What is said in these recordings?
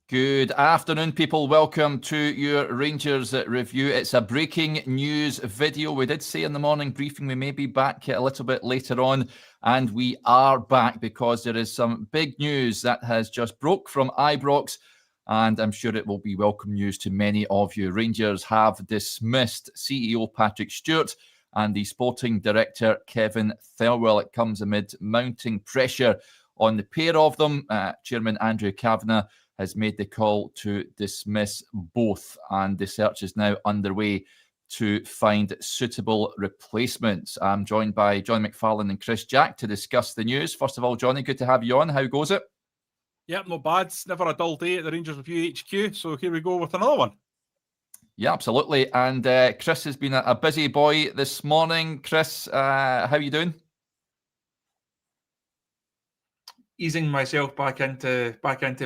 Good afternoon, people. Welcome to your Rangers review. It's a breaking news video. We did say in the morning briefing we may be back a little bit later on, and we are back because there is some big news that has just broke from Ibrox, and I'm sure it will be welcome news to many of you. Rangers have dismissed CEO Patrick Stewart and the sporting director Kevin Thelwell. It comes amid mounting pressure on the pair of them. Chairman Andrew Kavanagh has made the call to dismiss both, and the search is now underway to find suitable replacements. I'm joined by Jonny McFarlane and Chris Jack to discuss the news. First of all, Jonny, good to have you on. How goes it? Yep, not bad. It's never a dull day at the Rangers Review HQ, so here we go with another one. Yeah, absolutely. And Chris has been a busy boy this morning. Chris, how are you doing? Easing myself back into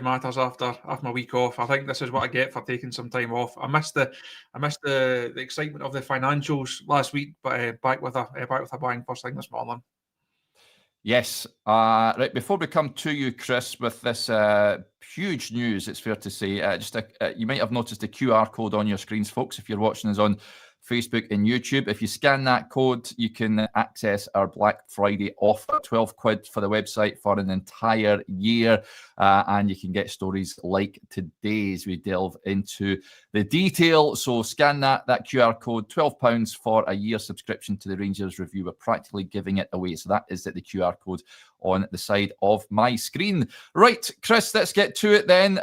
matters after my week off. I think this is what I get for taking some time off. I missed the excitement of the financials last week, but back with a bang first thing this morning. Yes. Right, before we come to you, Chris, with this huge news, it's fair to say, you might have noticed the QR code on your screens, folks, if you're watching us on Facebook and YouTube. If you scan that code, you can access our Black Friday offer, 12 quid for the website for an entire year. And you can get stories like today's. We delve into the detail. So scan that QR code, £12 for a year subscription to the Rangers Review. We're practically giving it away. So that is the QR code on the side of my screen. Right, Chris, let's get to it then.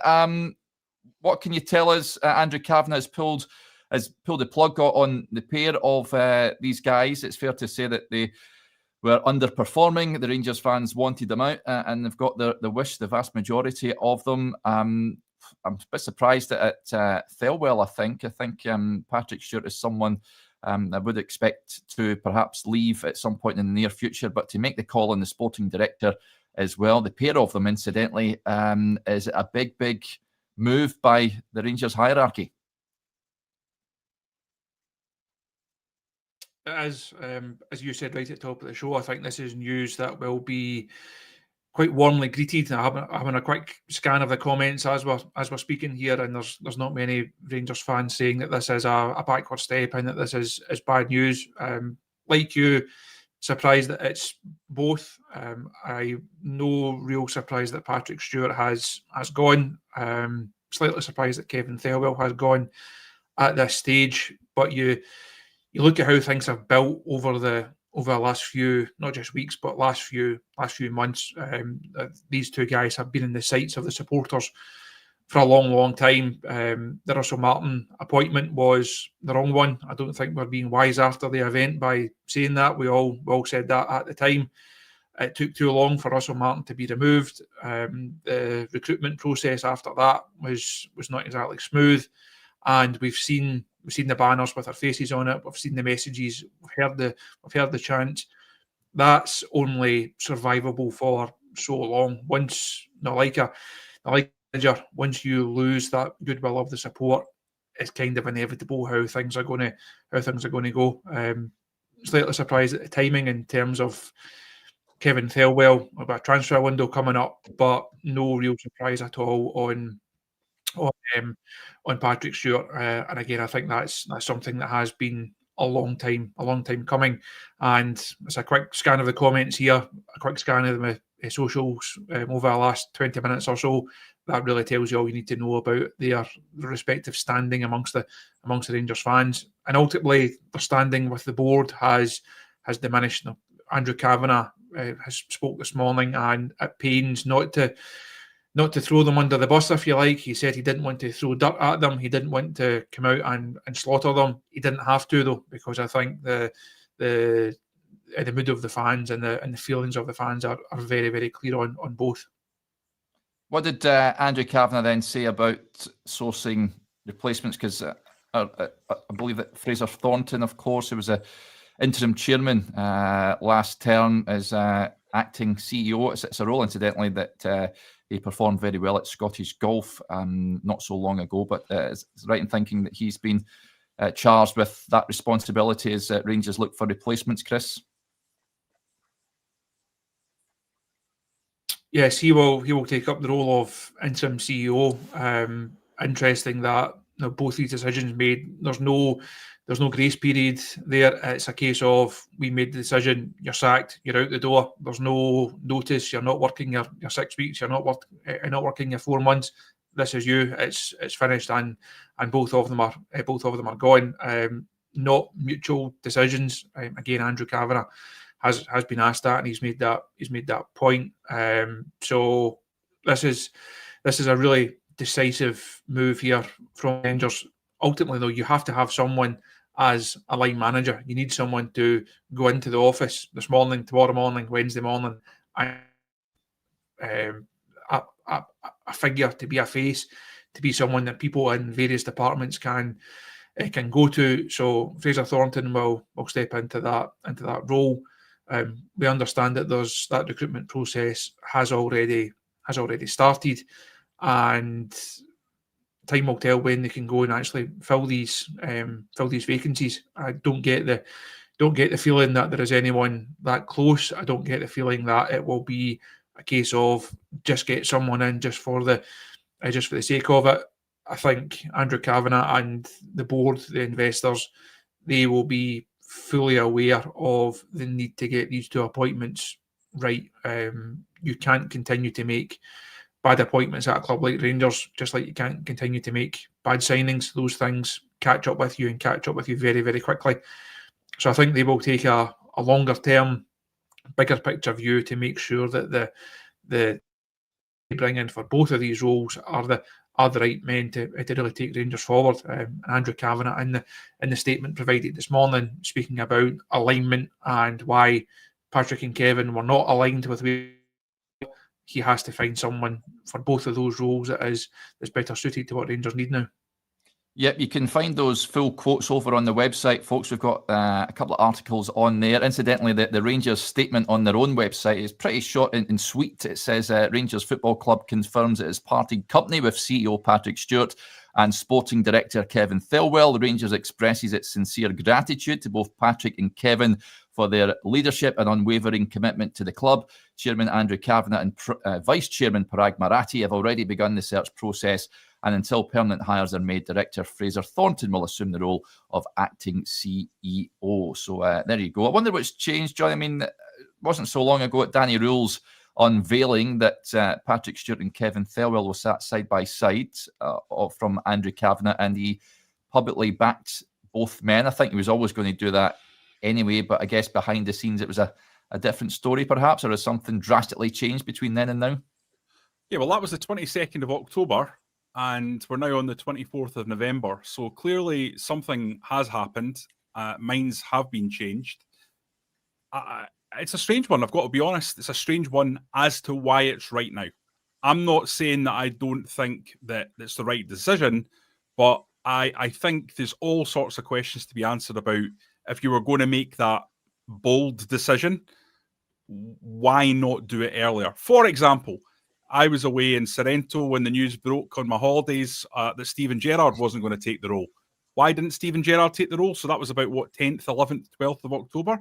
What can you tell us? Andrew Kavanagh has pulled the plug on the pair of these guys. It's fair to say that they were underperforming. The Rangers fans wanted them out, and they've got the wish, the vast majority of them. I'm a bit surprised at Thelwell, I think. Patrick Stewart is someone I would expect to perhaps leave at some point in the near future, but to make the call on the sporting director as well, the pair of them, incidentally, is a big move by the Rangers hierarchy. As you said right at the top of the show, I think this is news that will be quite warmly greeted. Having a quick scan of the comments as we're speaking here, and there's not many Rangers fans saying that this is a backward step and that this is bad news. Like you, surprised that it's both. I no real surprise that Patrick Stewart has gone. Slightly surprised that Kevin Thelwell has gone at this stage, but you look at how things have built over the last few, not just weeks, but last few months. These two guys have been in the sights of the supporters for a long time. The Russell Martin appointment was the wrong one. I don't think we're being wise after the event by saying that. We all said that at the time. It took too long for Russell Martin to be removed. The recruitment process after that was not exactly smooth, and we've seen the banners with our faces on it. We've seen the messages. We've heard the chants. That's only survivable for so long. Once, not like a manager, once you lose that goodwill of the support, it's kind of inevitable how things are going to go. Slightly surprised at the timing in terms of Kevin Thelwell, about a transfer window coming up, but no real surprise at all on Patrick Stewart, and again, I think that's something that has been a long time coming. And it's a quick scan of the comments here, a quick scan of my socials over the last 20 minutes or so. That really tells you all you need to know about their respective standing amongst the Rangers fans, and ultimately their standing with the board has diminished. Andrew Kavanagh has spoke this morning, and at pains not to throw them under the bus, if you like. He said he didn't want to throw dirt at them. He didn't want to come out and slaughter them. He didn't have to, though, because I think the mood of the fans and the feelings of the fans are very, very clear on both. What did Andrew Kavanagh then say about sourcing replacements? Because I believe that Fraser Thornton, of course, who was a interim chairman last term as acting CEO. It's a role, incidentally, that he performed very well at Scottish Golf not so long ago, but it's right in thinking that he's been charged with that responsibility as Rangers look for replacements, Chris? Yes, he will take up the role of interim CEO. Interesting that both these decisions made. There's no grace period there. It's a case of we made the decision. You're sacked. You're out the door. There's no notice. You're not working your 6 weeks. You're not working your 4 months. This is you. It's finished, and both of them are gone. Not mutual decisions. Again, Andrew Kavanagh has been asked that, and he's made that point. So this is a really decisive move here from Rangers. Ultimately, though, you have to have someone as a line manager. You need someone to go into the office this morning, tomorrow morning, Wednesday morning, and a figure, to be a face, to be someone that people in various departments can go to. So Fraser Thornton will step into that role. We understand that that recruitment process has already started, and time will tell when they can go and actually fill these vacancies. I don't get the feeling that there is anyone that close. I don't get the feeling that it will be a case of just get someone in just for the sake of it. I think Andrew Kavanagh and the board, the investors, they will be fully aware of the need to get these two appointments right. You can't continue to make bad appointments at a club like Rangers, just like you can't continue to make bad signings. Those things catch up with you very, very quickly. So I think they will take a longer term, bigger picture view to make sure that the they bring in for both of these roles are the right men to really take Rangers forward. And Andrew Kavanagh in the statement provided this morning, speaking about alignment and why Patrick and Kevin were not aligned with where he has to find someone for both of those roles that is better suited to what Rangers need now. Yep, you can find those full quotes over on the website, folks. We've got a couple of articles on there. Incidentally, the Rangers statement on their own website is pretty short and sweet. It says Rangers Football Club confirms it has parted company with CEO Patrick Stewart and Sporting Director Kevin Thelwell. The Rangers expresses its sincere gratitude to both Patrick and Kevin for their leadership and unwavering commitment to the club. Chairman Andrew Kavanagh and Vice Chairman Parag Marathi have already begun the search process, and until permanent hires are made, Director Fraser Thornton will assume the role of acting CEO. So there you go. I wonder what's changed, John. I mean, it wasn't so long ago at Danny Rule's unveiling that Patrick Stewart and Kevin Thelwell were sat side by side from Andrew Kavanagh, and he publicly backed both men. I think he was always going to do that anyway, but I guess behind the scenes it was a different story perhaps, or has something drastically changed between then and now? Yeah, well, that was the 22nd of October. And we're now on the 24th of November. So clearly something has happened. Minds have been changed. It's a strange one, I've got to be honest. It's a strange one as to why it's right now. I'm not saying that I don't think that it's the right decision, but I think there's all sorts of questions to be answered about if you were going to make that bold decision, why not do it earlier? For example, I was away in Sorrento when the news broke on my holidays that Steven Gerrard wasn't going to take the role. Why didn't Steven Gerrard take the role? So that was about, 10th, 11th, 12th of October?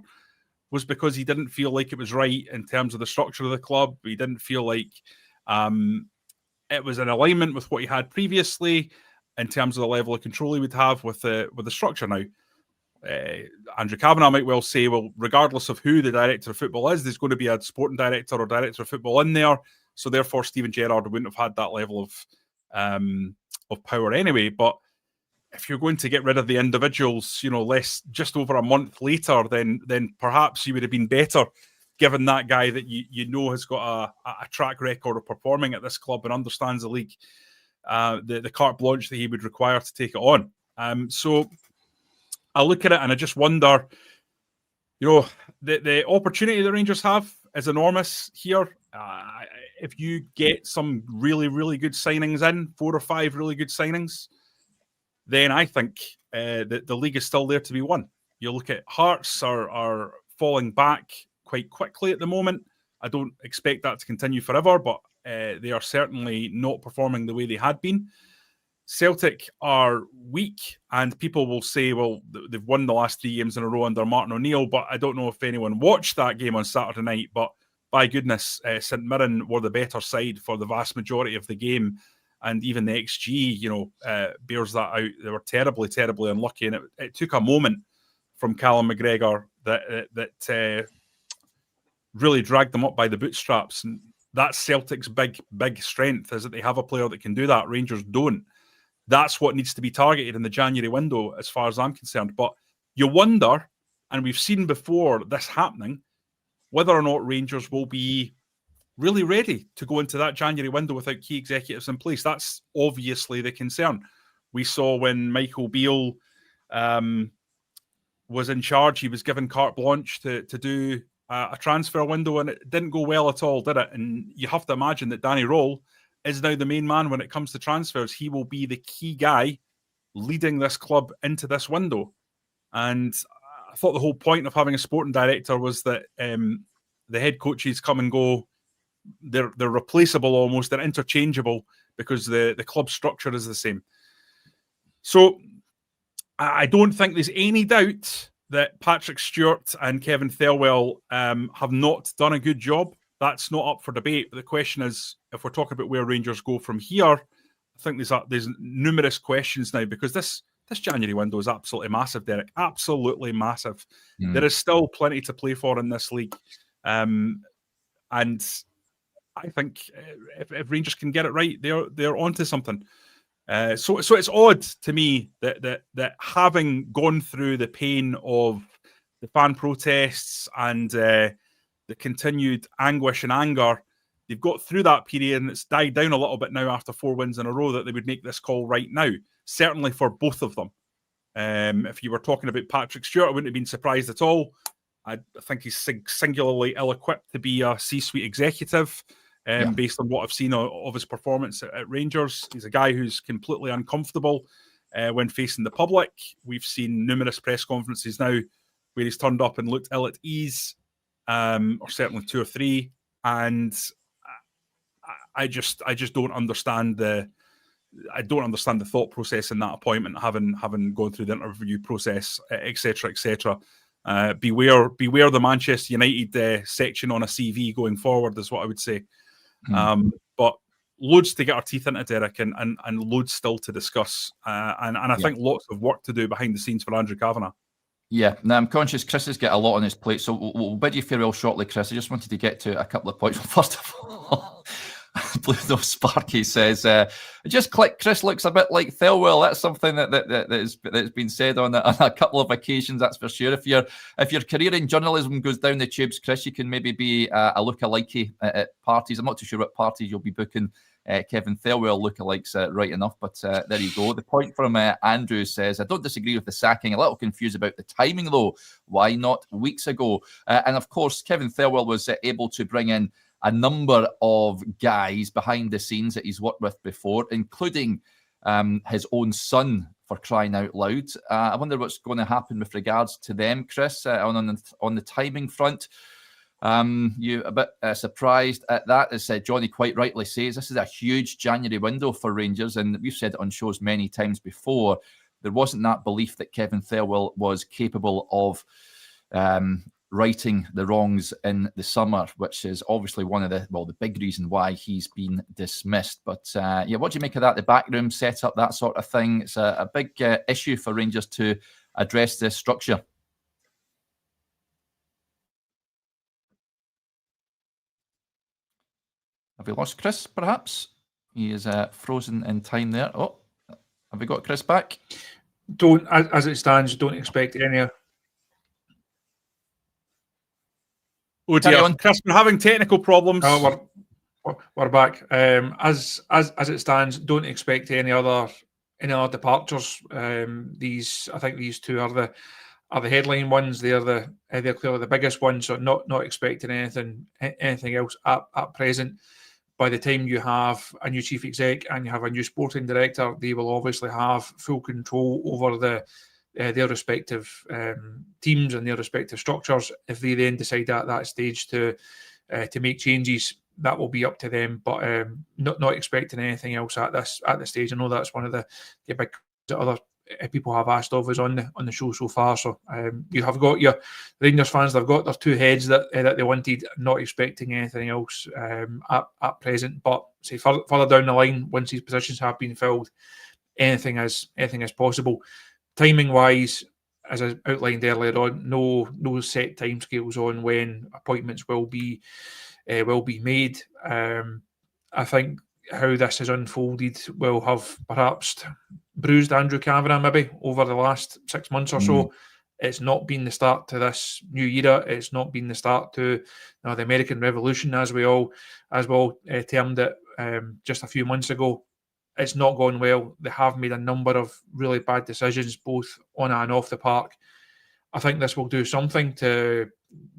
Was because he didn't feel like it was right in terms of the structure of the club. He didn't feel like it was in alignment with what he had previously in terms of the level of control he would have with the structure now. Andrew Kavanagh might well say, well, regardless of who the director of football is, there's going to be a sporting director or director of football in there. So therefore, Steven Gerrard wouldn't have had that level of power anyway. But if you're going to get rid of the individuals, just over a month later, then perhaps you would have been better, given that guy that you know has got a track record of performing at this club and understands the league, the carte blanche that he would require to take it on. So I look at it and I just wonder, the opportunity the Rangers have is enormous here. If you get some really, really good signings in, 4 or 5 really good signings, then I think that the league is still there to be won. You look at Hearts are falling back quite quickly at the moment. I don't expect that to continue forever, but they are certainly not performing the way they had been. Celtic are weak, and people will say, well, they've won the last 3 games in a row under Martin O'Neill, but I don't know if anyone watched that game on Saturday night, but by goodness, St Mirren were the better side for the vast majority of the game. And even the XG, bears that out. They were terribly, terribly unlucky. And it took a moment from Callum McGregor that really dragged them up by the bootstraps. And that's Celtic's big strength, is that they have a player that can do that. Rangers don't. That's what needs to be targeted in the January window, as far as I'm concerned. But you wonder, and we've seen before this happening, whether or not Rangers will be really ready to go into that January window without key executives in place. That's obviously the concern. We saw when Michael Beale was in charge, he was given carte blanche to do a transfer window, and it didn't go well at all, did it? And you have to imagine that Danny Roll is now the main man when it comes to transfers. He will be the key guy leading this club into this window. And I thought the whole point of having a sporting director was that the head coaches come and go. They're replaceable almost. They're interchangeable because the club structure is the same. So I don't think there's any doubt that Patrick Stewart and Kevin Thelwell have not done a good job. That's not up for debate. But the question is, if we're talking about where Rangers go from here, I think there's numerous questions now, because this January window is absolutely massive, Derek. Absolutely massive. There is still plenty to play for in this league. And I think if Rangers can get it right, they're onto something. So it's odd to me that having gone through the pain of the fan protests and the continued anguish and anger, they've got through that period and it's died down a little bit now after 4 wins in a row, that they would make this call right now. Certainly for both of them. If you were talking about Patrick Stewart, I wouldn't have been surprised at all. I think he's singularly ill-equipped to be a C-suite executive. Based on what I've seen of his performance at Rangers. He's a guy who's completely uncomfortable when facing the public. We've seen numerous press conferences now where he's turned up and looked ill at ease, or certainly 2 or 3. And I just don't understand the thought process in that appointment, having gone through the interview process, etc., etc. Beware the Manchester United section on a CV going forward, is what I would say. But loads to get our teeth into, Derek, and loads still to discuss. And I think lots of work to do behind the scenes for Andrew Kavanagh. Yeah, now I'm conscious Chris has got a lot on his plate, so we'll bid you farewell shortly, Chris. I just wanted to get to a couple of points. First of all, Blue Nose Sparky says, just click, Chris looks a bit like Thelwell. That's something that's been said on a couple of occasions, that's for sure. If your career in journalism goes down the tubes, Chris, you can maybe be a lookalike at parties. I'm not too sure what parties you'll be booking Kevin Thelwell lookalikes right enough, but there you go. The point from Andrew says, I don't disagree with the sacking. A little confused about the timing, though. Why not weeks ago? And of course, Kevin Thelwell was able to bring in a number of guys behind the scenes that he's worked with before, including his own son, for crying out loud. I wonder what's going to happen with regards to them, Chris, on the timing front. You a bit surprised at that, as Jonny quite rightly says. This is a huge January window for Rangers, and we've said it on shows many times before. There wasn't that belief that Kevin Thelwell was capable of righting the wrongs in the summer, which is obviously one of the big reason why he's been dismissed. But what do you make of that? The backroom setup, that sort of thing. It's a big issue for Rangers to address this structure. Have we lost Chris, perhaps? He is frozen in time there. Oh, have we got Chris back? As it stands, don't expect any. Oh dear, Chris, we're having technical problems. Oh, we're back. As it stands, don't expect any other departures. I think these two are the headline ones. They're clearly the biggest ones. So not expecting anything else at present. By the time you have a new chief exec and you have a new sporting director, they will obviously have full control over their respective teams and their respective structures. If they then decide at that stage to make changes, that will be up to them. But not expecting anything else at this stage. I know that's one of the big other people have asked of us on the show so far. So you have got your Rangers fans, they've got their two heads that they wanted, not expecting anything else at present. But say further down the line, once these positions have been filled, anything is possible. Timing wise, as I outlined earlier on, no set timescales on when appointments will be made. I think how this has unfolded will have perhaps bruised Andrew Kavanagh maybe over the last 6 months or so. It's not been the start to this new era. It's not been the start to the American Revolution, as we all termed it just a few months ago. It's not gone well. They have made a number of really bad decisions, both on and off the park. I think this will do something to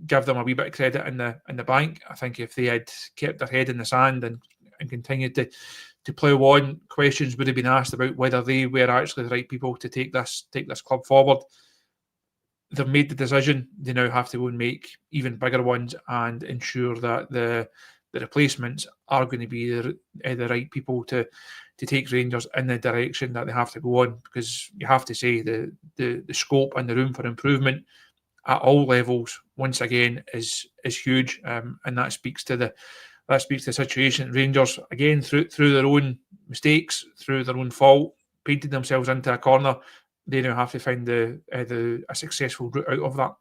give them a wee bit of credit in the bank. I think if they had kept their head in the sand and continued to plough on, questions would have been asked about whether they were actually the right people to take this club forward. They've made the decision. They now have to go and make even bigger ones and ensure that the replacements are going to be the right people to take Rangers in the direction that they have to go on, because you have to say the scope and the room for improvement at all levels once again is huge, and that speaks to the situation. Rangers again through their own mistakes, through their own fault, painted themselves into a corner. They now have to find a successful route out of that.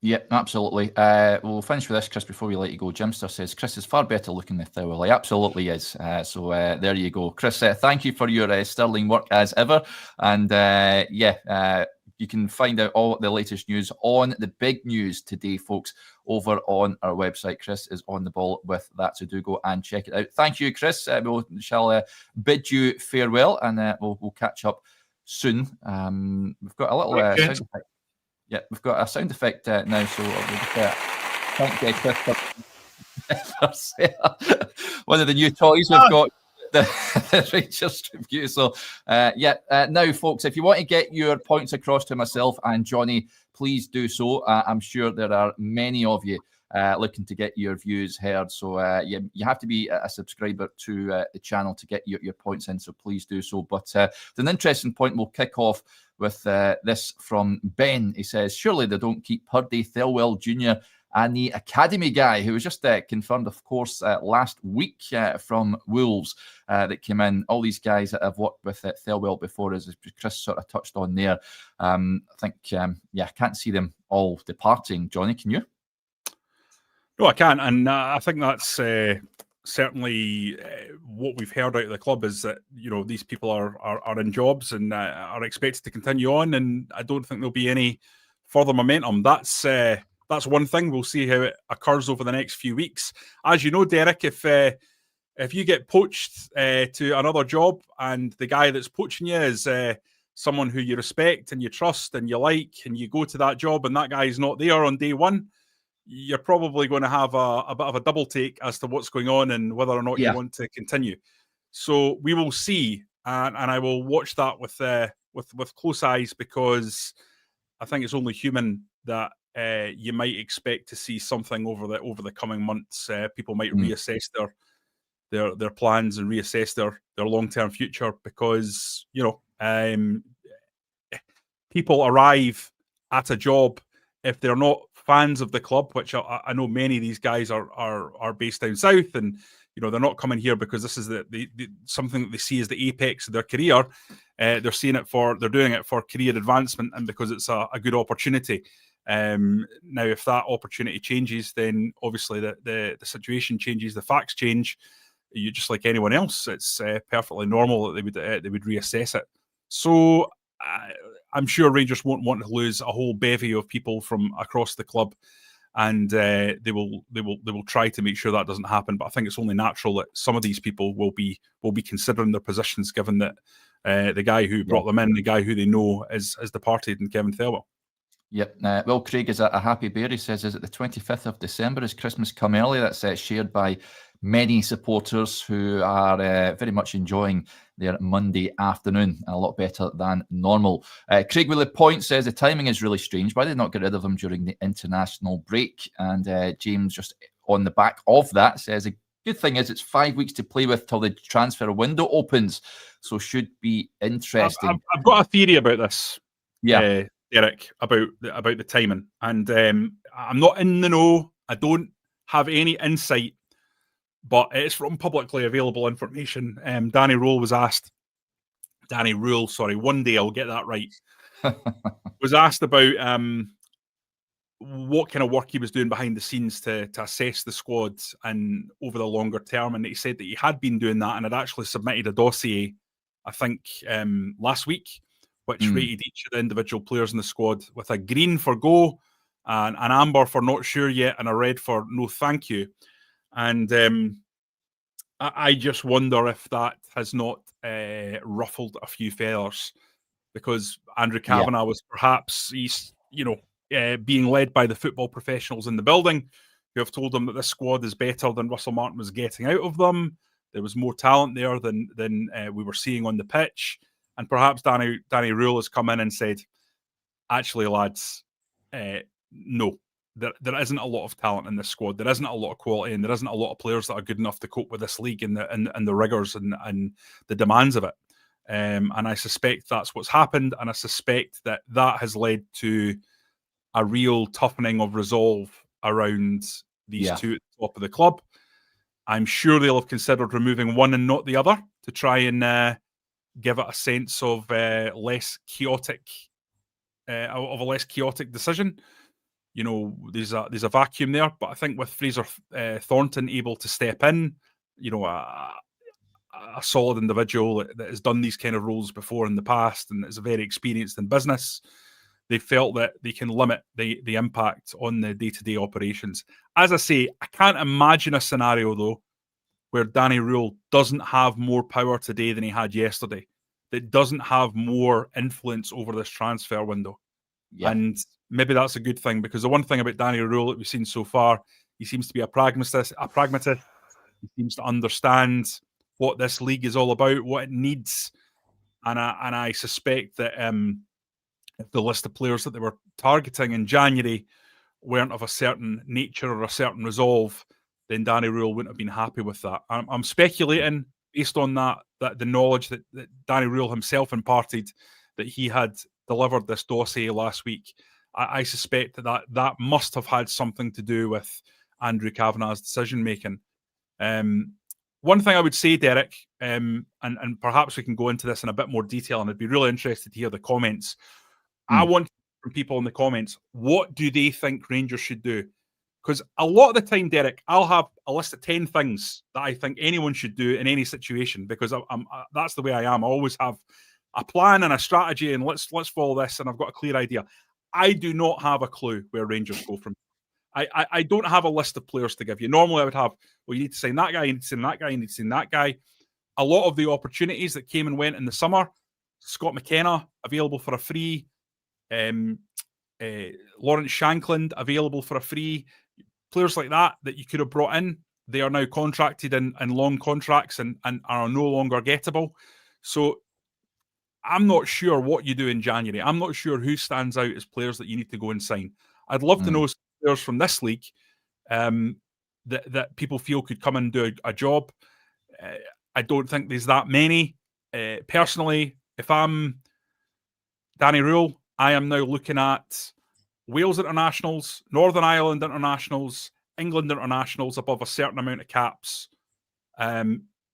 Yeah, absolutely. We'll finish with this, Chris, before we let you go. Jimster says, Chris is far better looking than Thelwell. He absolutely is. So there you go. Chris, thank you for your sterling work as ever. And you can find out all the latest news on the big news today, folks, over on our website. Chris is on the ball with that, so do go and check it out. Thank you, Chris. We shall bid you farewell, and we'll catch up soon. We've got a little sound effect. Yeah, we've got a sound effect now, so we'll just thank you, Chris. One of the new toys we've got, the Rangers review. So, now, folks, if you want to get your points across to myself and Jonny, please do so. I'm sure there are many of you looking to get your views heard. So, you have to be a subscriber to the channel to get your points in. So, please do so. But an interesting point we'll kick off with this from Ben. He says, surely they don't keep Purdy, Thelwell Jr. and the academy guy who was just confirmed, of course, last week from Wolves that came in. All these guys that have worked with Thelwell before, as Chris sort of touched on there. I think, can't see them all departing. Jonny, can you? No, I can't. And I think that's certainly what we've heard out of the club is that, these people are in jobs and are expected to continue on. And I don't think there'll be any further momentum. That's one thing. We'll see how it occurs over the next few weeks. As you know, Derek, if you get poached to another job and the guy that's poaching you is someone who you respect and you trust and you like, and you go to that job and that guy is not there on day one, you're probably going to have a bit of a double take as to what's going on and whether or not you want to continue. So we will see, and I will watch that with close eyes, because I think it's only human that you might expect to see something over the coming months. People might reassess their plans and reassess their long-term future, because people arrive at a job if they're not fans of the club, which I know many of these guys are based down south, and they're not coming here because this is the something that they see as the apex of their career. They're doing it for career advancement and because it's a good opportunity. Now, if that opportunity changes, then obviously the situation changes, the facts change. You just like anyone else, it's perfectly normal that they would reassess it. So I'm sure Rangers won't want to lose a whole bevy of people from across the club, and they will try to make sure that doesn't happen. But I think it's only natural that some of these people will be considering their positions, given that the guy who brought them in, the guy who they know, is departed, and Kevin Thelwell. Yep. Will Craig is a happy bear. He says, is it the 25th of December? Is Christmas come early? That's shared by many supporters who are very much enjoying their Monday afternoon, a lot better than normal. Craig with a point says the timing is really strange. Why did they not get rid of him during the international break? And James, just on the back of that, says Good thing is it's 5 weeks to play with till the transfer window opens, so should be interesting. I've got a theory about this, Yeah. Eric, about the timing, and I'm not in the know. I don't have any insight, but it's from publicly available information. Danny Rule was asked. Danny Rule, sorry, one day I'll get that right. Was asked about what kind of work he was doing behind the scenes to assess the squad and over the longer term, and he said that he had been doing that and had actually submitted a dossier, I think, last week, which rated each of the individual players in the squad with a green for go, an amber for not sure yet, and a red for no thank you. And I just wonder if that has not ruffled a few feathers, because Andrew Kavanagh was perhaps, being led by the football professionals in the building who have told him that this squad is better than Russell Martin was getting out of them. There was more talent there than we were seeing on the pitch. And perhaps Danny Rule has come in and said, actually, lads, no, there isn't a lot of talent in this squad. There isn't a lot of quality, and there isn't a lot of players that are good enough to cope with this league and the rigours and the demands of it. And I suspect that's what's happened, and I suspect that has led to a real toughening of resolve around these two at the top of the club. I'm sure they'll have considered removing one and not the other to try and give it a sense of a less chaotic decision. There's a vacuum there, but I think with Fraser Thornton able to step in, a solid individual that has done these kind of roles before in the past and is very experienced in business, they felt that they can limit the impact on the day-to-day operations. As I say, I can't imagine a scenario, though, where Danny Rule doesn't have more power today than he had yesterday, that doesn't have more influence over this transfer window. Yeah. And maybe that's a good thing, because the one thing about Danny Rule that we've seen so far, he seems to be a pragmatist. He seems to understand what this league is all about, what it needs. And I suspect that if the list of players that they were targeting in January weren't of a certain nature or a certain resolve, then Danny Rule wouldn't have been happy with that. I'm speculating based on that the knowledge that Danny Rule himself imparted, that he had delivered this dossier last week. I suspect that must have had something to do with Andrew Kavanagh's decision making. One thing I would say, Derek, and perhaps we can go into this in a bit more detail, and I'd be really interested to hear the comments. I want from people in the comments, what do they think Rangers should do? Because a lot of the time, Derek, I'll have a list of 10 things that I think anyone should do in any situation, because that's the way I am. I always have a plan and a strategy, and let's follow this, and I've got a clear idea. I do not have a clue where Rangers go from. I don't have a list of players to give you. Normally I would have, well, you need to sign that guy, you need to sign that guy, you need to sign that guy. A lot of the opportunities that came and went in the summer, Scott McKenna available for a free, Lawrence Shankland available for a free, players like that you could have brought in, they are now contracted in long contracts and are no longer gettable. So I'm not sure what you do in January. I'm not sure who stands out as players that you need to go and sign. I'd love to know some players from this league that people feel could come and do a job. I don't think there's that many. Personally, if I'm Danny Rule, I am now looking at Wales internationals, Northern Ireland internationals, England internationals above a certain amount of caps.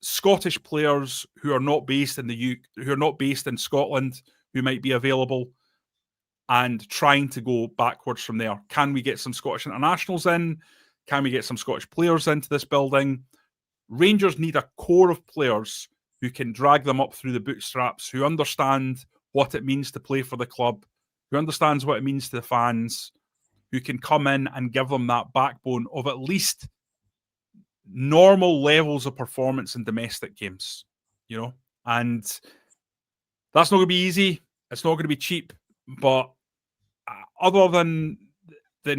Scottish players who are not based in who are not based in Scotland, who might be available, and trying to go backwards from there. Can we get some Scottish internationals in? Can we get some Scottish players into this building? Rangers need a core of players who can drag them up through the bootstraps, who understand what it means to play for the club, who understands what it means to the fans, who can come in and give them that backbone of at least normal levels of performance in domestic games, and that's not going to be easy. It's not going to be cheap, but other than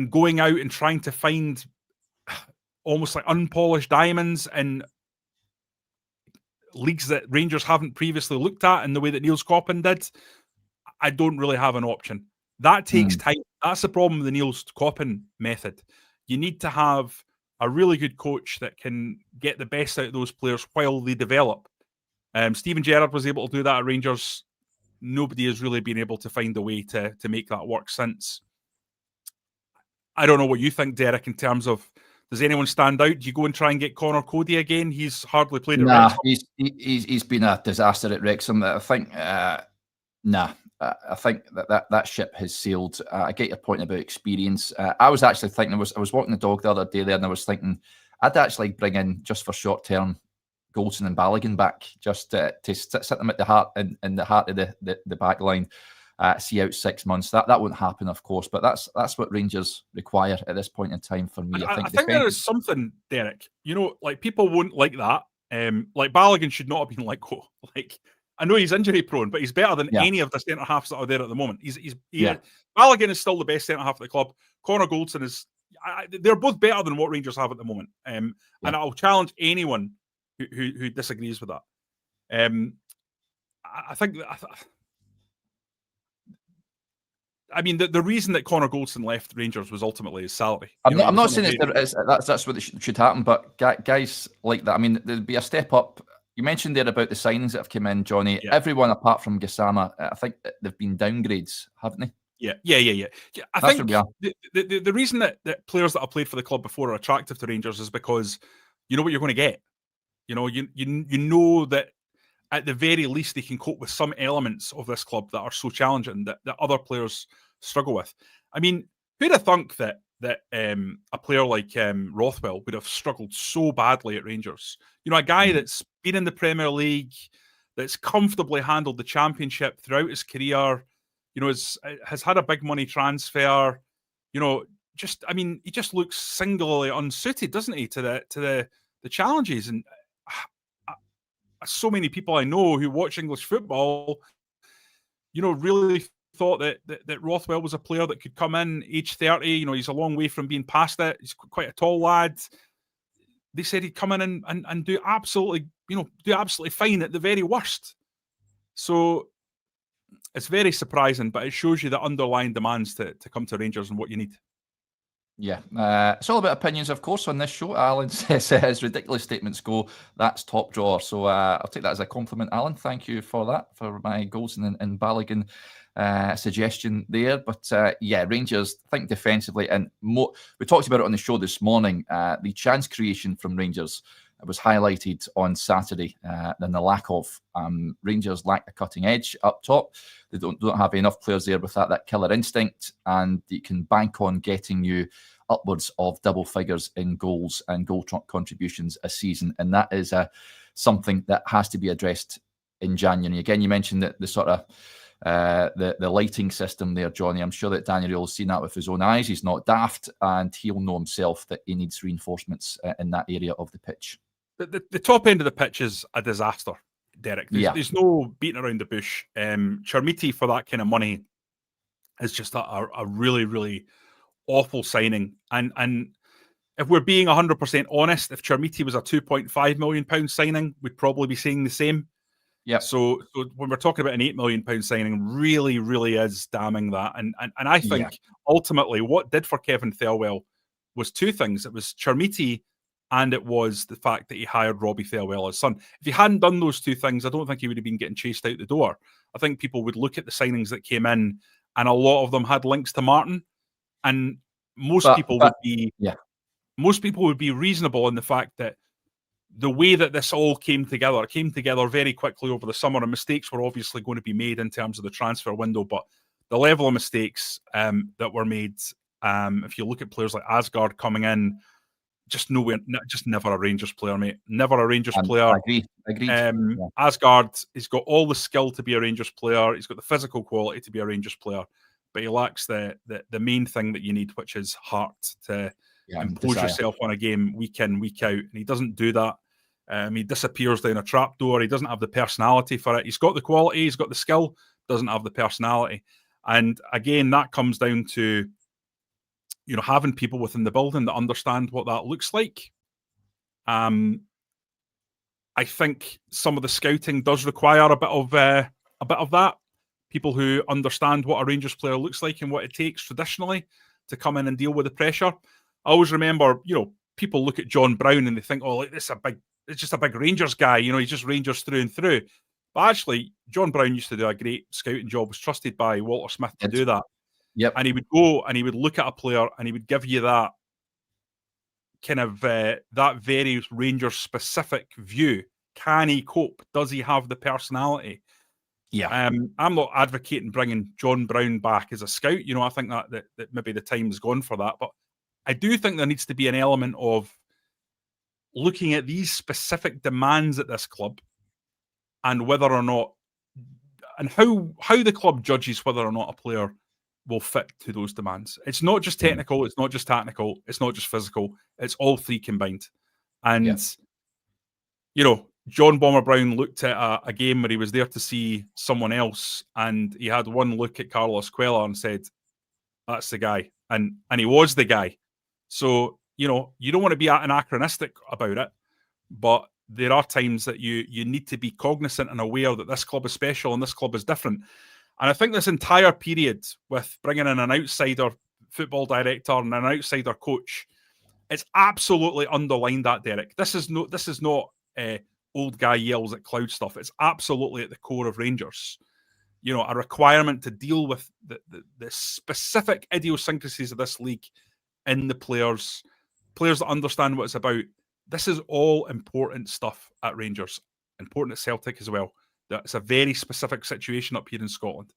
going out and trying to find almost like unpolished diamonds in leagues that Rangers haven't previously looked at in the way that Niels Coppin did, I don't really have an option. That takes time. That's the problem with the Niels Coppin method. You need to have a really good coach that can get the best out of those players while they develop. Steven Gerrard was able to do that at Rangers. Nobody has really been able to find a way to make that work since. I don't know what you think, Derek, in terms of, does anyone stand out? Do you go and try and get Connor Cody again? He's hardly played at Wrexham. He's been a disaster at Wrexham. I think, I think that ship has sailed. I get your point about experience. I was actually thinking, I was walking the dog the other day there, and I was thinking I'd actually bring in, just for short term, Goldson and Balogun back, just to sit them at the heart in the heart of the back line. See out 6 months. That won't happen, of course, but that's what Rangers require at this point in time for me. I think there is something, Derek. Like, people won't like that. Like, Balogun should not have been let go. Like, I know he's injury prone, but he's better than any of the centre halves that are there at the moment. Balogun is still the best centre half of the club. Connor Goldson is. They're both better than what Rangers have at the moment. And I'll challenge anyone who disagrees with that. I think. I mean, the reason that Connor Goldson left Rangers was ultimately his salary. I'm not saying that's what should happen, but guys like that, I mean, there'd be a step up. You mentioned there about the signings that have come in, Jonny. Yeah. Everyone apart from Gassama, I think they've been downgrades, haven't they? Yeah. I think the reason that players that have played for the club before are attractive to Rangers is because you know what you're going to get. You know that at the very least they can cope with some elements of this club that are so challenging that other players struggle with. I mean, who'd have thunk that a player like Rothwell would have struggled so badly at Rangers? A guy that's been in the Premier League, that's comfortably handled the Championship throughout his career, has had a big money transfer. He just looks singularly unsuited, doesn't he, to the challenges. And so many people I know who watch English football, really thought that Rothwell was a player that could come in, age 30. He's a long way from being past it. He's quite a tall lad. They said he'd come in and do absolutely fine at the very worst. So it's very surprising, but it shows you the underlying demands to come to Rangers and what you need. Yeah, it's all about opinions, of course, on this show. Alan says, as ridiculous statements go, that's top drawer. So I'll take that as a compliment, Alan. Thank you for that, for my Goldson and Balogun suggestion there. But Rangers, think defensively. And we talked about it on the show this morning. The chance creation from Rangers was highlighted on Saturday, and the lack of Rangers lack a cutting edge up top. They don't have enough players there with that killer instinct, and you can bank on getting you upwards of double figures in goals and goal contributions a season, and that is something that has to be addressed in January. Again, you mentioned that the sort of the lighting system there, Jonny. I'm sure that Daniel has seen that with his own eyes. He's not daft, and he'll know himself that he needs reinforcements in that area of the pitch. The top end of the pitch is a disaster, Derek. There's no beating around the bush. Chermiti for that kind of money is just a really, really awful signing. And if we're being 100% honest, if Chermiti was a £2.5 million signing, we'd probably be saying the same. Yeah. So when we're talking about an £8 million signing, really, really is damning that. And I think ultimately what did for Kevin Thelwell was two things. It was Chermiti, and it was the fact that he hired Robbie Thelwell, his son. If he hadn't done those two things, I don't think he would have been getting chased out the door. I think people would look at the signings that came in, and a lot of them had links to Martin. And most people would be reasonable in the fact that the way that this all came together very quickly over the summer, and mistakes were obviously going to be made in terms of the transfer window. But the level of mistakes that were made, if you look at players like Asgard coming in, just never a Rangers player, mate. Never a Rangers player. I agree. Asgard, he's got all the skill to be a Rangers player. He's got the physical quality to be a Rangers player, but he lacks the main thing that you need, which is heart to impose yourself on a game week in, week out. And he doesn't do that. He disappears down a trapdoor. He doesn't have the personality for it. He's got the quality, he's got the skill, doesn't have the personality. And again, that comes down to having people within the building that understand what that looks like. I think some of the scouting does require a bit of that. People who understand what a Rangers player looks like and what it takes traditionally to come in and deal with the pressure. I always remember, people look at John Brown and they think, oh, like, it's just a big Rangers guy, he's just Rangers through and through. But actually, John Brown used to do a great scouting job, was trusted by Walter Smith to do that. Yep. And he would go and he would look at a player and he would give you that kind of that very Rangers specific view. Can he cope? Does he have the personality? Yeah. I'm not advocating bringing John Brown back as a scout. I think that maybe the time's gone for that. But I do think there needs to be an element of looking at these specific demands at this club and whether or not, and how the club judges whether or not a player will fit to those demands. It's not just technical, it's not just tactical, it's not just physical, it's all three combined. And, John Bomber Brown looked at a game where he was there to see someone else, and he had one look at Carlos Cuellar and said, that's the guy. And he was the guy. So, you don't want to be anachronistic about it, but there are times that you need to be cognizant and aware that this club is special and this club is different. And I think this entire period with bringing in an outsider football director and an outsider coach, it's absolutely underlined that, Derek. This is not old guy yells at cloud stuff. It's absolutely at the core of Rangers. A requirement to deal with the specific idiosyncrasies of this league in the players that understand what it's about. This is all important stuff at Rangers, important at Celtic as well. It's a very specific situation up here in Scotland.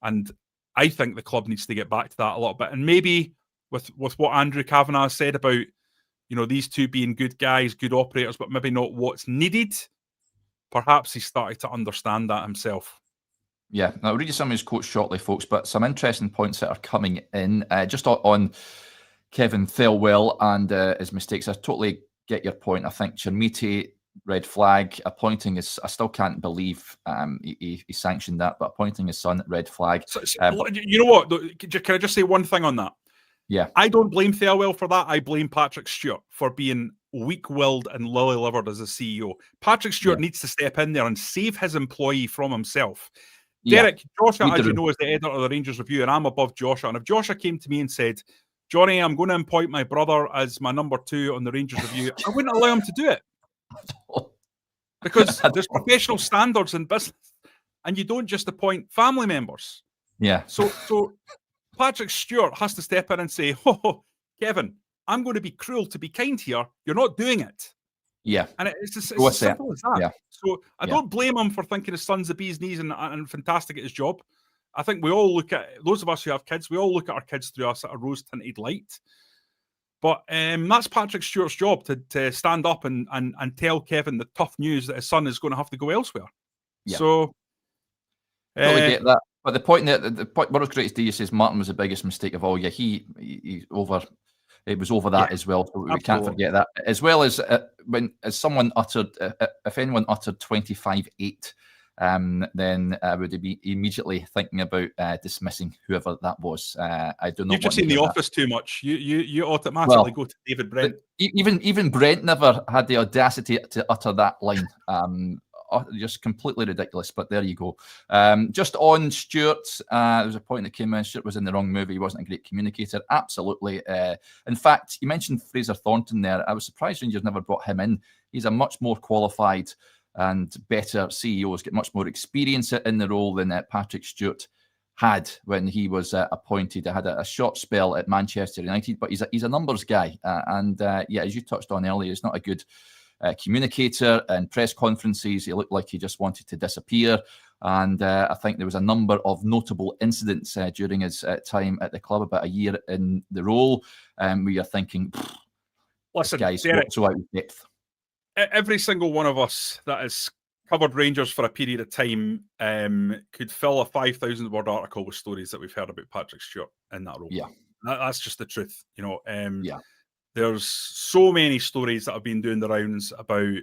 And I think the club needs to get back to that a little bit. And maybe with what Andrew Kavanagh said about, these two being good guys, good operators, but maybe not what's needed, perhaps he started to understand that himself. Yeah, now I'll read you some of his quotes shortly, folks, but some interesting points that are coming in. Just on Kevin Thelwell and his mistakes, I totally get your point. I think Chermiti, red flag. Appointing his, I still can't believe he sanctioned that, but appointing his son, red flag. You know what? Can I just say one thing on that? Yeah. I don't blame Thelwell for that. I blame Patrick Stewart for being weak-willed and lily-livered as a CEO. Patrick Stewart needs to step in there and save his employee from himself. Derek, Joshua, as you know, is the editor of the Rangers Review, and I'm above Joshua. And if Joshua came to me and said, Jonny, I'm going to appoint my brother as my number 2 on the Rangers Review, I wouldn't allow him to do it. Because there's professional standards in business, and you don't just appoint family members. Yeah. So Patrick Stewart has to step in and say, oh, Kevin, I'm going to be cruel to be kind here. You're not doing it. Yeah. And it's as simple as that. Yeah. So I don't blame him for thinking his son's the bee's knees and fantastic at his job. I think we all look at, those of us who have kids, we all look at our kids through a sort of rose-tinted light. But that's Patrick Stewart's job to stand up and tell Kevin the tough news that his son is going to have to go elsewhere. Yeah. So totally get that. But the point World Greatest D says Martin was the biggest mistake of all. Yeah, it was over that as well. So we can't forget that. As well as if anyone uttered 25-8, then I would be immediately thinking about dismissing whoever that was. I don't know. You've just seen The Office too much. You automatically go to David Brent. Even Brent never had the audacity to utter that line. Just completely ridiculous. But there you go. Just on Stewart, there was a point that came in. Stewart was in the wrong movie. He wasn't a great communicator. Absolutely. In fact, you mentioned Fraser Thornton there. I was surprised Rangers never brought him in. He's a much more qualified and better CEOs, get much more experience in the role than Patrick Stewart had when he was appointed. I had a short spell at Manchester United, but he's a numbers guy. As you touched on earlier, he's not a good communicator. And press conferences, he looked like he just wanted to disappear. And I think there was a number of notable incidents during his time at the club, about a year in the role, where you're thinking, listen, this guy's Derek, so out of depth. Every single one of us that has covered Rangers for a period of time could fill a 5,000-word article with stories that we've heard about Patrick Stewart in that role. Yeah, that's just the truth. There's so many stories that have been doing the rounds about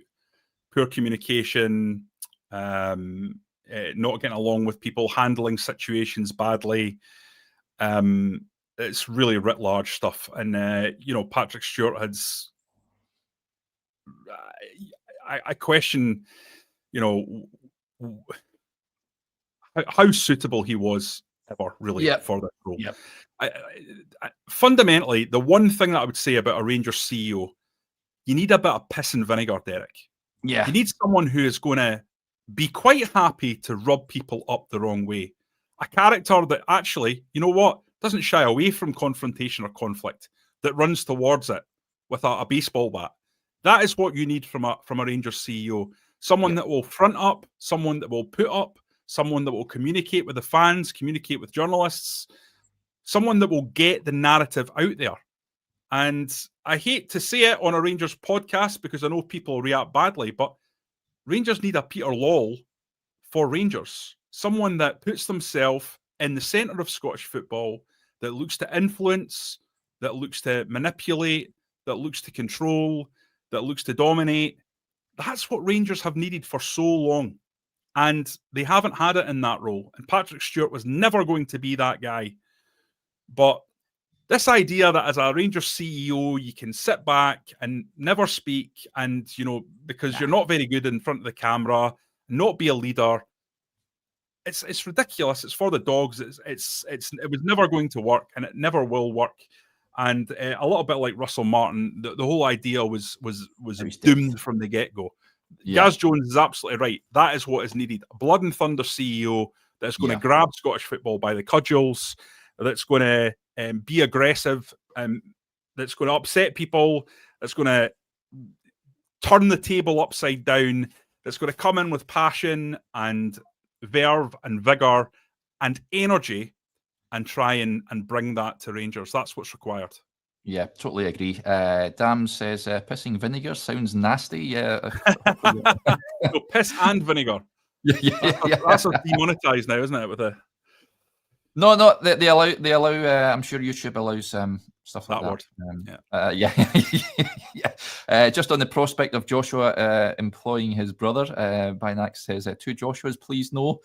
poor communication, not getting along with people, handling situations badly. It's really writ large stuff, and Patrick Stewart has. I question, how suitable he was ever really for that role. Fundamentally, the one thing that I would say about a Rangers CEO you need a bit of piss and vinegar, Derek. Yeah. You need someone who is going to be quite happy to rub people up the wrong way. A character that actually, you know what, doesn't shy away from confrontation or conflict, that runs towards it with a baseball bat. That is what you need from a Rangers CEO. Someone that will front up, someone that will put up, someone that will communicate with the fans, communicate with journalists, someone that will get the narrative out there. And I hate to say it on a Rangers podcast because I know people react badly, but Rangers need a Peter Lawwell for Rangers. Someone that puts themselves in the centre of Scottish football, that looks to influence, that looks to manipulate, that looks to control, that looks to dominate. That's what Rangers have needed for so long. And they haven't had it in that role. And Patrick Stewart was never going to be that guy. But this idea that as a Rangers CEO, you can sit back and never speak and, because you're not very good in front of the camera, not be a leader, it's ridiculous. It's for the dogs. It was never going to work, and it never will work. And a little bit like Russell Martin, the whole idea was doomed from the get-go. Yeah. Gaz Jones is absolutely right. That is what is needed. A blood and thunder CEO that's going to grab Scottish football by the cudgels, that's going to be aggressive, that's going to upset people, that's going to turn the table upside down, that's going to come in with passion and verve and vigour and energy and try and bring that to Rangers. That's what's required. Yeah, totally agree. Dam says pissing vinegar sounds nasty. Yeah. So piss and vinegar. That's demonetized now, isn't it? With a No, they allow. I'm sure YouTube allows stuff like that. Word. Just on the prospect of Joshua employing his brother, Binax says 2 Joshuas, please no.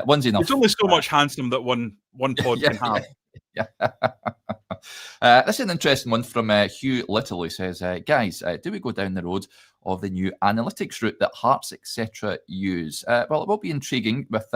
One's enough. There's only so much handsome that one pod can have. This is an interesting one from Hugh Little, who says, guys, do we go down the road of the new analytics route that Hearts, etc. use? Well, it will be intriguing with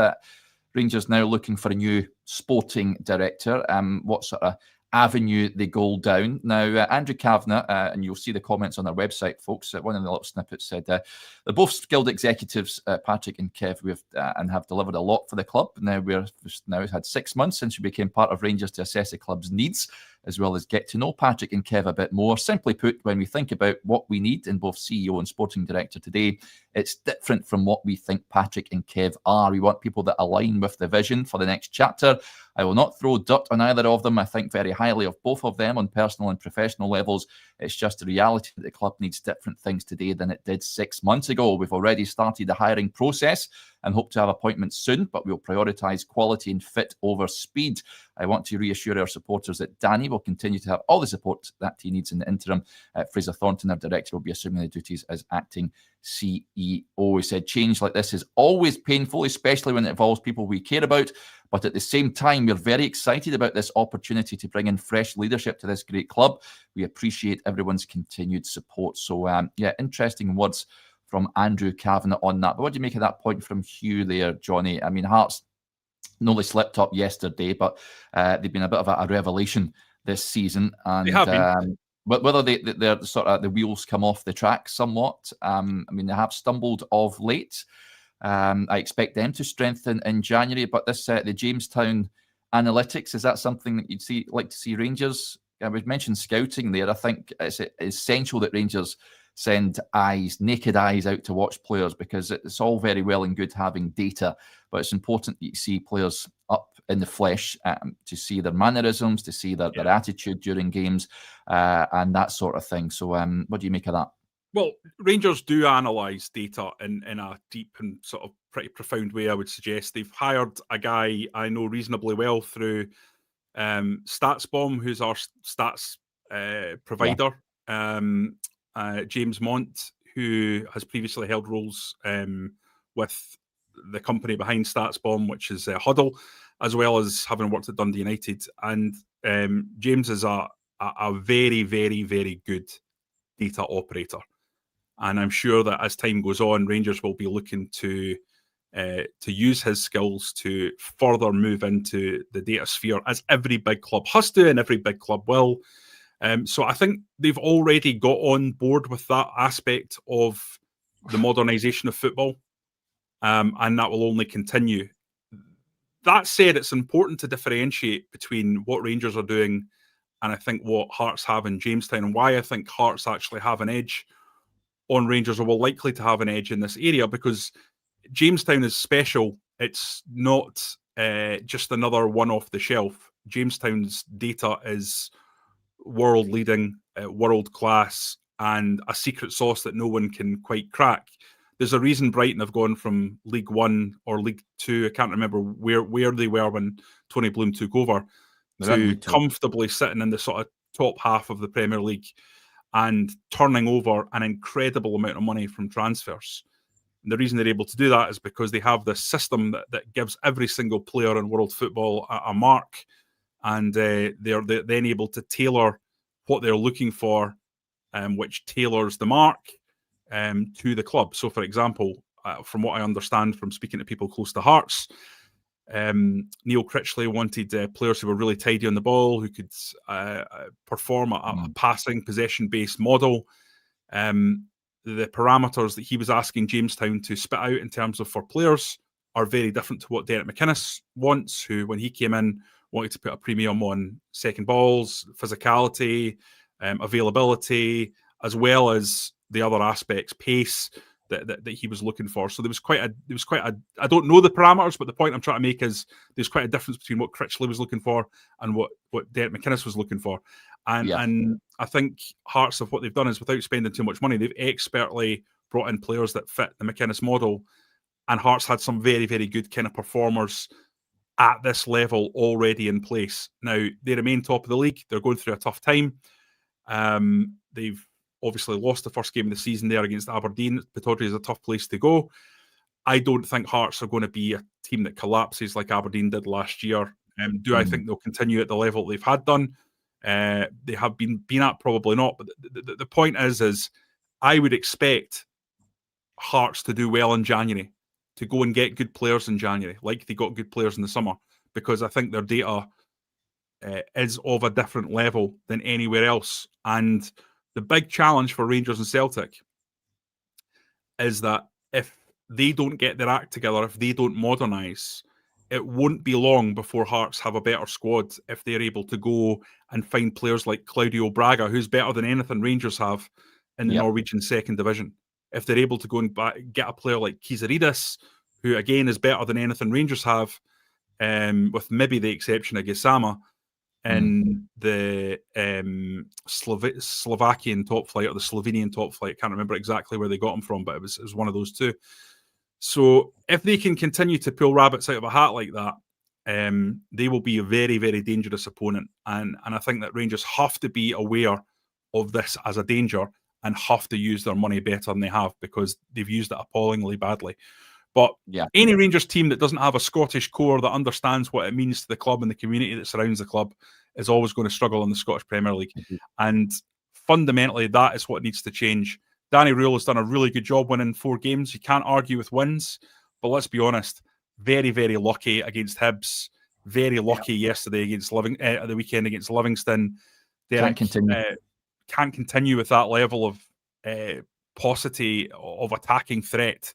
Rangers now looking for a new sporting director. What sort of avenue they go down. Now, Andrew Kavanagh, and you'll see the comments on our website, folks, one of the little snippets said, they're both skilled executives, Patrick and Kev, and have delivered a lot for the club. Now, we've had 6 months since we became part of Rangers to assess the club's needs, as well as get to know Patrick and Kev a bit more. Simply put, when we think about what we need in both CEO and sporting director today, it's different from what we think Patrick and Kev are. We want people that align with the vision for the next chapter. I will not throw dirt on either of them. I think very highly of both of them on personal and professional levels. It's just the reality that the club needs different things today than it did 6 months ago. We've already started the hiring process and hope to have appointments soon, but we'll prioritise quality and fit over speed. I want to reassure our supporters that Danny will continue to have all the support that he needs in the interim. Fraser Thornton, our director, will be assuming the duties as acting CEO. He said change like this is always painful, especially when it involves people we care about. But at the same time, we're very excited about this opportunity to bring in fresh leadership to this great club. We appreciate everyone's continued support. So, interesting words from Andrew Kavanagh on that. But what do you make of that point from Hugh there, Jonny? I mean, Hearts nearly slipped up yesterday, but they've been a bit of a revelation this season. And they have been. But whether they're sort of the wheels come off the track somewhat, I mean, they have stumbled of late. I expect them to strengthen in January, but this the Jamestown analytics, is that something that you'd like to see Rangers? We've mentioned scouting there. I think it's essential that Rangers send naked eyes out to watch players, because it's all very well and good having data, but it's important that you see players up in the flesh to see their mannerisms, to see their attitude during games and that sort of thing. So what do you make of that? Well, Rangers do analyse data in a deep and sort of pretty profound way, I would suggest. They've hired a guy I know reasonably well through StatsBomb, who's our stats provider, James Mont, who has previously held roles with the company behind StatsBomb, which is Huddle, as well as having worked at Dundee United. And James is a very, very, very good data operator. And I'm sure that as time goes on, Rangers will be looking to use his skills to further move into the data sphere, as every big club has to and every big club will. So I think they've already got on board with that aspect of the modernisation of football, and that will only continue. That said, it's important to differentiate between what Rangers are doing and I think what Hearts have in Jamestown, and why I think Hearts actually have an edge on Rangers, or will likely to have an edge in this area, because Jamestown is special. It's not just another one off the shelf. Jamestown's data is world leading, world class, and a secret sauce that no one can quite crack. There's a reason Brighton have gone from League One or League Two, I can't remember where they were when Tony Bloom took over, to comfortably sitting in the sort of top half of the Premier League and turning over an incredible amount of money from transfers. And the reason they're able to do that is because they have this system that gives every single player in world football a mark, and they're then able to tailor what they're looking for, which tailors the mark to the club. So, for example, from what I understand from speaking to people close to Hearts, Neil Critchley wanted players who were really tidy on the ball, who could perform a passing, possession-based model. The parameters that he was asking Jamestown to spit out in terms of for players are very different to what Derek McInnes wants, who, when he came in, wanted to put a premium on second balls, physicality, availability, as well as the other aspects, pace, that he was looking for. So there was quite a I don't know the parameters, but the point I'm trying to make is there's quite a difference between what Critchley was looking for and what Derek McInnes was looking for. And I think Hearts of what they've done is, without spending too much money, they've expertly brought in players that fit the McInnes model, and Hearts had some very, very good kind of performers at this level already in place. Now, they remain top of the league. They're going through a tough time. They've obviously lost the first game of the season there against Aberdeen. Pittodrie is a tough place to go. I don't think Hearts are going to be a team that collapses like Aberdeen did last year. Do I think they'll continue at the level they've had done? They have been at, probably not. But the point is I would expect Hearts to do well in January, to go and get good players in January, like they got good players in the summer, because I think their data is of a different level than anywhere else. And the big challenge for Rangers and Celtic is that if they don't get their act together, if they don't modernise, it won't be long before Hearts have a better squad if they're able to go and find players like Claudio Braga, who's better than anything Rangers have in the Norwegian second division. If they're able to go and get a player like Kizaridis, who again is better than anything Rangers have, with maybe the exception of Gisama, in the Slovakian top flight or the Slovenian top flight. I can't remember exactly where they got him from, but it was one of those two. So if they can continue to pull rabbits out of a hat like that, they will be a very, very dangerous opponent. And I think that Rangers have to be aware of this as a danger and have to use their money better than they have, because they've used it appallingly badly. But any Rangers team that doesn't have a Scottish core that understands what it means to the club and the community that surrounds the club is always going to struggle in the Scottish Premier League. And fundamentally, that is what needs to change. Danny Rule has done a really good job winning 4 games. You can't argue with wins, but let's be honest, very, very lucky against Hibs, very lucky yesterday against at the weekend against Livingston. Derek can't continue with that level of paucity of attacking threat.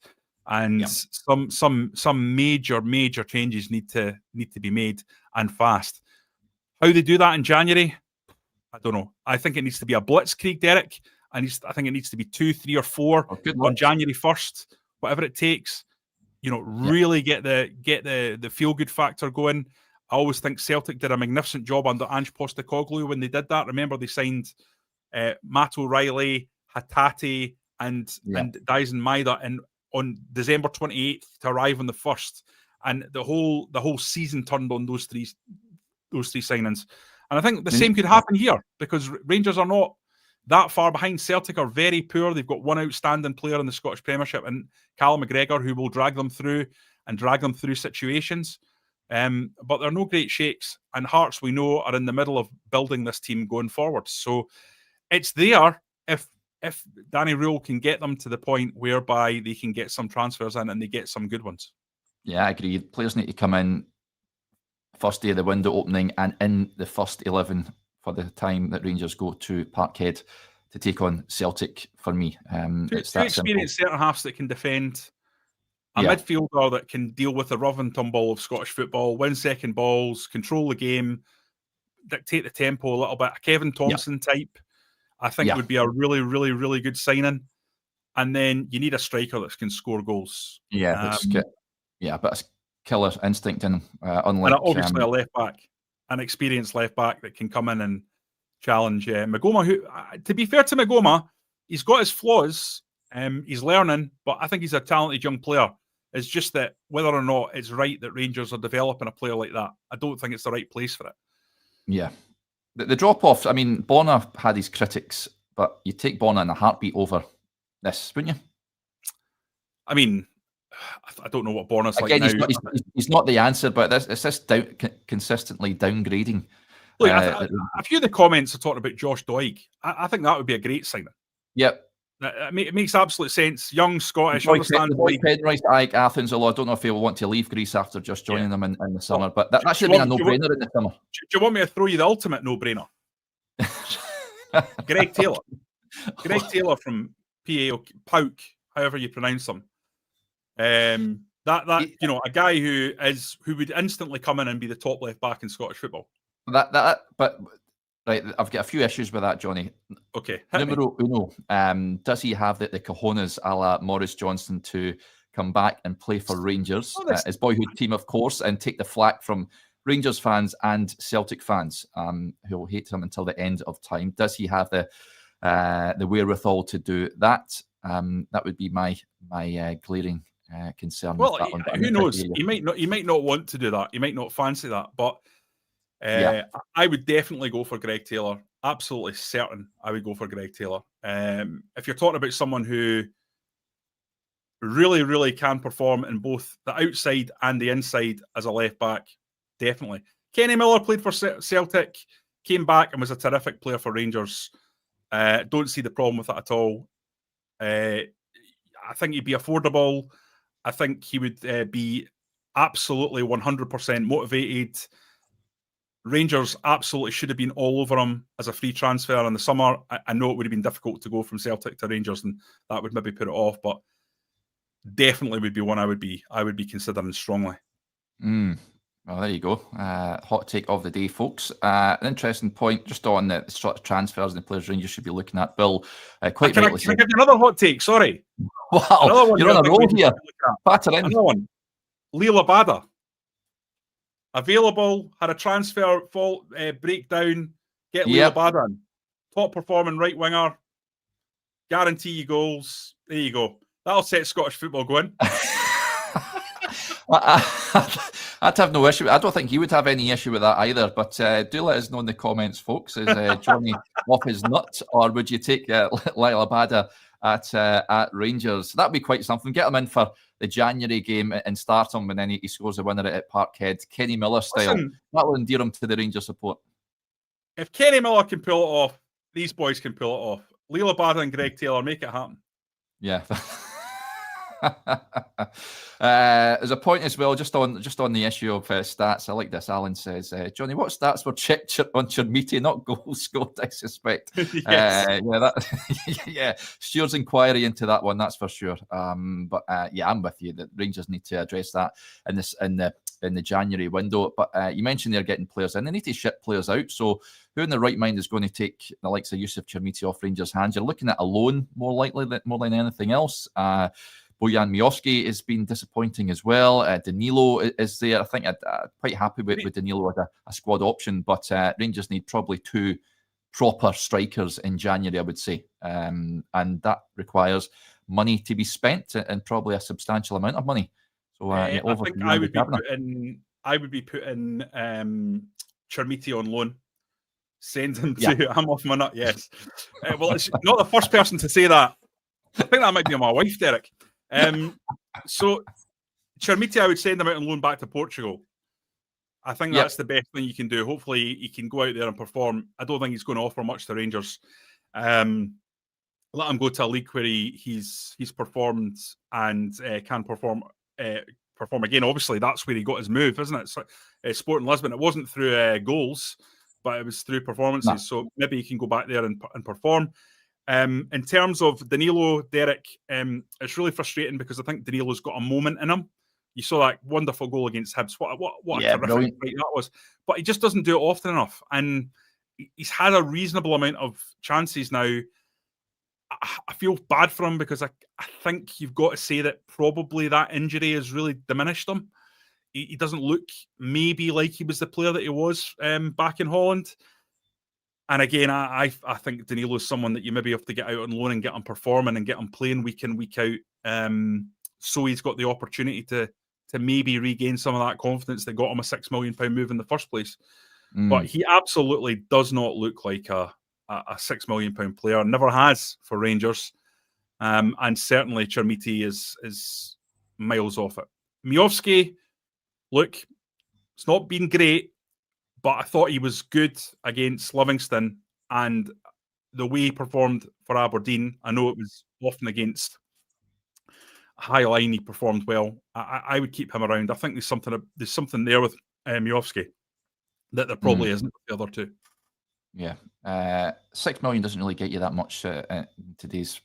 And some major changes need to be made, and fast. How they do that in January, I don't know. I think it needs to be a blitzkrieg, Derek. I think it needs to be 2, 3, or 4 on January 1st, whatever it takes. Really get the feel good factor going. I always think Celtic did a magnificent job under Ange Postecoglou when they did that. Remember, they signed Matt O'Reilly, Hatate, and Dyson Maeda on December 28th to arrive on the 1st, and the whole season turned on those three signings. And I think the same could happen here, because Rangers are not that far behind. Celtic are very poor. They've got one outstanding player in the Scottish Premiership, and Callum McGregor, who will drag them through situations. But they're no great shakes, and Hearts, we know, are in the middle of building this team going forward. So it's there if Danny Rule can get them to the point whereby they can get some transfers in and they get some good ones. Yeah, I agree. Players need to come in first day of the window opening and in the first 11 for the time that Rangers go to Parkhead to take on Celtic for me. Two experienced centre-halves that can defend, a Yeah. midfielder that can deal with the rough and tumble of Scottish football, win second balls, control the game, dictate the tempo a little bit. A Kevin Thompson type, I think would be a really, really, really good signing. And then you need a striker that can score goals. Yeah, but it's killer instinct in unlike and obviously a left back, an experienced left back that can come in and challenge Magoma. Who, to be fair to Magoma, he's got his flaws. He's learning, but I think he's a talented young player. It's just that whether or not it's right that Rangers are developing a player like that, I don't think it's the right place for it. Yeah. The drop-off, I mean, Bonner had his critics, but you take Bonner in a heartbeat over this, wouldn't you? I mean, I don't know what Bonner's Again, like now. He's not the answer, but it's this consistently downgrading. Look, a few of the comments are talking about Josh Doig. I think that would be a great signing. Yep. It makes absolute sense. Young Scottish, understands Penrice, Ike, Athens, although I don't know if he'll want to leave Greece after just joining them in the summer, but that should have been a no-brainer in the summer. Do you want me to throw you the ultimate no-brainer? Greg Taylor. Greg Taylor from PAOK, however you pronounce him. That you know, a guy who would instantly come in and be the top left back in Scottish football. But right, I've got a few issues with that, Johnny. Okay. Numero uno, does he have the cojones a la Maurice Johnston to come back and play for Rangers, his boyhood team, of course, and take the flak from Rangers fans and Celtic fans who will hate him until the end of time? Does he have the wherewithal to do that? That would be my glaring concern. Well, with that one. Who knows? He might not want to do that. He might not fancy that, but. I would definitely go for Greg Taylor. Absolutely certain I would go for Greg Taylor. If you're talking about someone who really, really can perform in both the outside and the inside as a left back, definitely. Kenny Miller played for Celtic, came back and was a terrific player for Rangers. Don't see the problem with that at all. I think he'd be affordable. I think he would be absolutely 100% motivated. Rangers absolutely should have been all over him as a free transfer in the summer. I know it would have been difficult to go from Celtic to Rangers, and that would maybe put it off, but definitely would be one I would be considering strongly. Well, there you go. Hot take of the day, folks. An interesting point just on the sort of transfers and the players Rangers should be looking at. Bill, quite rightly Can I give you another hot take? Sorry. Wow, you're on a roll here. Batter in. Another one. Leila Bada. Available, had a transfer fault breakdown. Get Leila Bada in. Top performing right winger. Guarantee you goals. There you go. That'll set Scottish football going. I'd have no issue. I don't think he would have any issue with that either. But do let us know in the comments, folks. Is Jonny off his nut, or would you take Leila Bada at Rangers? That'd be quite something. Get him in for the January game and start him, and then he scores a winner at Parkhead, Kenny Miller style. Listen, that'll endear him to the Rangers support. If Kenny Miller can pull it off, these boys can pull it off. Leila Bada and Greg Taylor, make it happen. Yeah. There's a point as well, just on the issue of stats. I like this. Alan says, Jonny, what stats were checked on Chermiti? Not goals scored, I suspect. Stewart's inquiry into that one, that's for sure. I'm with you. The Rangers need to address that in the January window. But you mentioned they're getting players in. They need to ship players out. So who in the right mind is going to take the likes of Yusuf Chermiti off Rangers' hands? You're looking at a loan more than anything else. Bojan Miovski has been disappointing as well. Danilo is there. I think I'm quite happy with Danilo as a squad option, but Rangers need probably two proper strikers in January, I would say. And that requires money to be spent, and probably a substantial amount of money. So I think I would be putting Chermiti on loan. Send him to I'm off my nut, yes. Well, it's not the first person to say that. I think that might be my wife, Derek. So Chermiti, I would send him out on loan back to Portugal. I think that's the best thing you can do. Hopefully he can go out there and perform. I don't think he's going to offer much to Rangers. Let him go to a league where he's performed and can perform again. Obviously, that's where he got his move, isn't it? So, Sporting Lisbon. It wasn't through goals, but it was through performances. No. So maybe he can go back there and perform. In terms of Danilo, Derek, it's really frustrating because I think Danilo's got a moment in him. You saw that wonderful goal against Hibs. What a terrific brilliant fight that was. But he just doesn't do it often enough. And he's had a reasonable amount of chances now. I feel bad for him because I think you've got to say that probably that injury has really diminished him. He doesn't look maybe like he was the player that he was back in Holland. And again, I think Danilo is someone that you maybe have to get out on loan and get him performing and get him playing week in, week out. So he's got the opportunity to maybe regain some of that confidence that got him a £6 million move in the first place. But he absolutely does not look like a £6 million player, never has for Rangers. And certainly Chermiti is miles off it. Miovski, look, it's not been great, but I thought he was good against Livingston, and the way he performed for Aberdeen, I know it was often against a high line, he performed well. I would keep him around. I think there's something there with Miovski that there probably isn't with the other two. Yeah. $6 million doesn't really get you that much in today's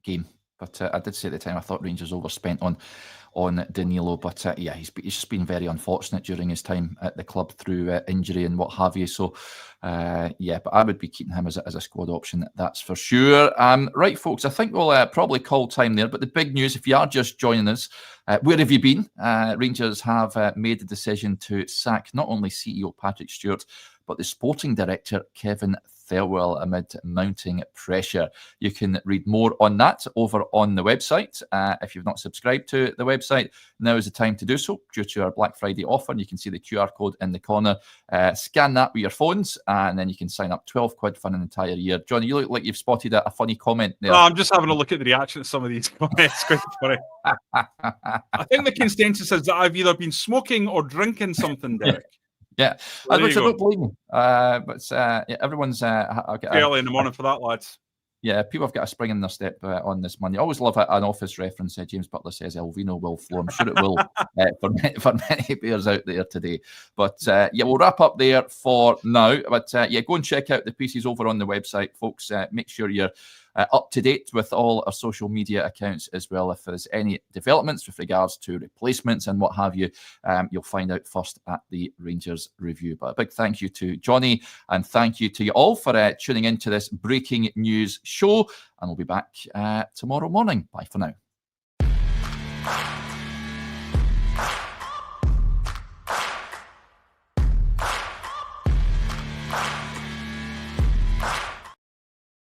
game. But I did say at the time I thought Rangers overspent on Danilo. But yeah, he's just been very unfortunate during his time at the club through injury and what have you. So yeah, but I would be keeping him as a squad option, that's for sure. Right, folks, I think we'll probably call time there. But the big news, if you are just joining us, where have you been? Rangers have made the decision to sack not only CEO Patrick Stewart, but the sporting director, Kevin Thelwell, amid mounting pressure. You can read more on that over on the website. If you've not subscribed to the website, now is the time to do so due to our Black Friday offer. And you can see the QR code in the corner. Scan that with your phones, and then you can sign up. £12 for an entire year. Johnny, you look like you've spotted a funny comment there. Oh, I'm just having a look at the reaction to some of these comments. It's quite funny. I think the consensus is that I've either been smoking or drinking something, Derek. Yeah, well, which I don't blame you. But yeah, everyone's early in the morning for that, lads. Yeah, people have got a spring in their step on this Monday. I always love an office reference. James Butler says Elvino will flow. I'm sure it will for many players out there today. But yeah, we'll wrap up there for now. But yeah, go and check out the pieces over on the website, folks. Make sure you're up to date with all our social media accounts as well. If there's any developments with regards to replacements and what have you, you'll find out first at the Rangers Review. But a big thank you to Johnny, and thank you to you all for tuning into this breaking news show. And we'll be back tomorrow morning. Bye for now.